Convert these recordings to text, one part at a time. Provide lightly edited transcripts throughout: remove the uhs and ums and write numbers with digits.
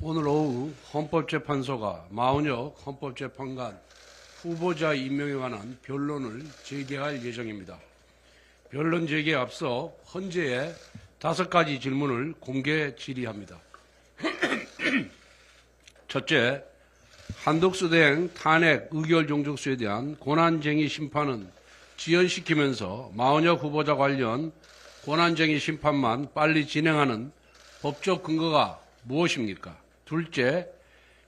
오늘 오후 헌법재판소가 마은혁 헌법재판관 후보자 임명에 관한 변론을 재개할 예정입니다. 변론 재개에 앞서 헌재에 5가지 질문을 공개 질의합니다. 첫째, 한덕수 대행 탄핵 의결 종족수에 대한 권한쟁의 심판은 지연시키면서 마은혁 후보자 관련 권한쟁의 심판만 빨리 진행하는 법적 근거가 무엇입니까? 둘째,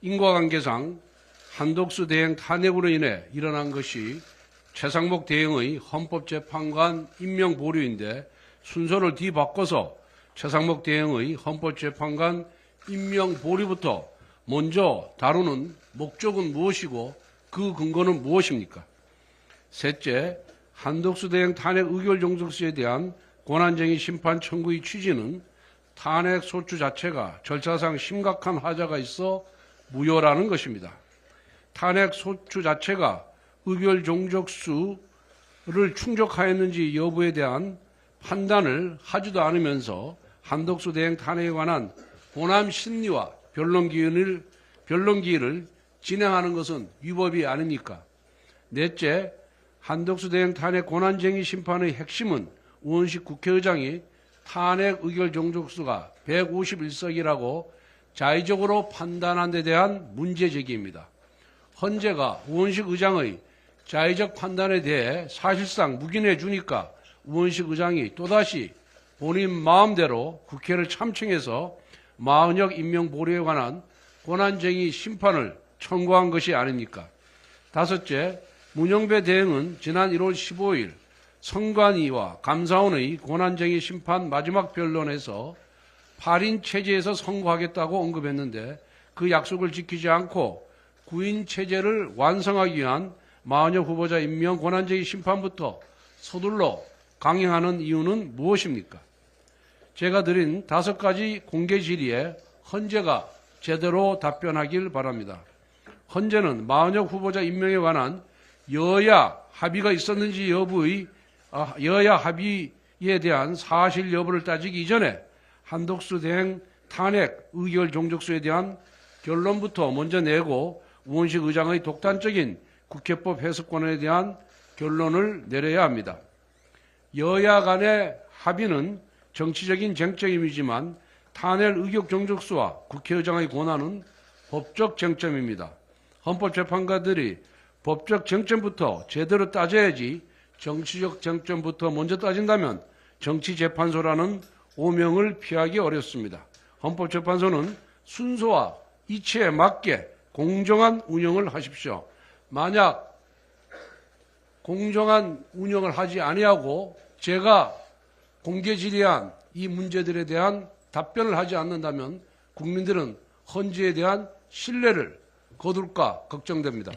인과관계상 한덕수 대행 탄핵으로 인해 일어난 것이 최상목 대행의 헌법재판관 임명 보류인데 순서를 뒤바꿔서 최상목 대행의 헌법재판관 임명 보류부터 먼저 다루는 목적은 무엇이고 그 근거는 무엇입니까? 셋째, 한덕수 대행 탄핵 의결 종족수에 대한 권한쟁의 심판 청구의 취지는 탄핵 소추 자체가 절차상 심각한 하자가 있어 무효라는 것입니다. 탄핵 소추 자체가 의결 종족수를 충족하였는지 여부에 대한 판단을 하지도 않으면서 한덕수 대행 탄핵에 관한 본안 심리와 변론 기일을 진행하는 것은 위법이 아닙니까? 넷째, 한덕수 대행 탄핵 권한쟁의 심판의 핵심은 우원식 국회의장이 탄핵 의결 종족수가 151석이라고 자의적으로 판단한 데 대한 문제 제기입니다. 헌재가 우원식 의장의 자의적 판단에 대해 사실상 묵인해 주니까 우원식 의장이 또다시 본인 마음대로 국회를 참청해서 마은혁 임명 보류에 관한 권한쟁의 심판을 청구한 것이 아닙니까? 다섯째, 문영배 대행은 지난 1월 15일 선관위와 감사원의 권한쟁의 심판 마지막 변론에서 8인 체제에서 선고하겠다고 언급했는데 그 약속을 지키지 않고 9인 체제를 완성하기 위한 마은혁 후보자 임명 권한쟁의 심판부터 서둘러 강행하는 이유는 무엇입니까? 제가 드린 5가지 공개 질의에 헌재가 제대로 답변하길 바랍니다. 헌재는 마은혁 후보자 임명에 관한 여야 합의가 있었는지 여부의 여야 합의에 대한 사실 여부를 따지기 이전에 한덕수 대행 탄핵 의결 종족수에 대한 결론부터 먼저 내고 우원식 의장의 독단적인 국회법 해석권에 대한 결론을 내려야 합니다. 여야 간의 합의는 정치적인 쟁점이지만 탄핵 의결 종족수와 국회의장의 권한은 법적 쟁점입니다. 헌법재판관들이 법적 쟁점부터 제대로 따져야지 정치적 쟁점부터 먼저 따진다면 정치재판소라는 오명을 피하기 어렵습니다. 헌법재판소는 순서와 이치에 맞게 공정한 운영을 하십시오. 만약 공정한 운영을 하지 아니하고 제가 공개 질의한 이 문제들에 대한 답변을 하지 않는다면 국민들은 헌재에 대한 신뢰를 거둘까 걱정됩니다.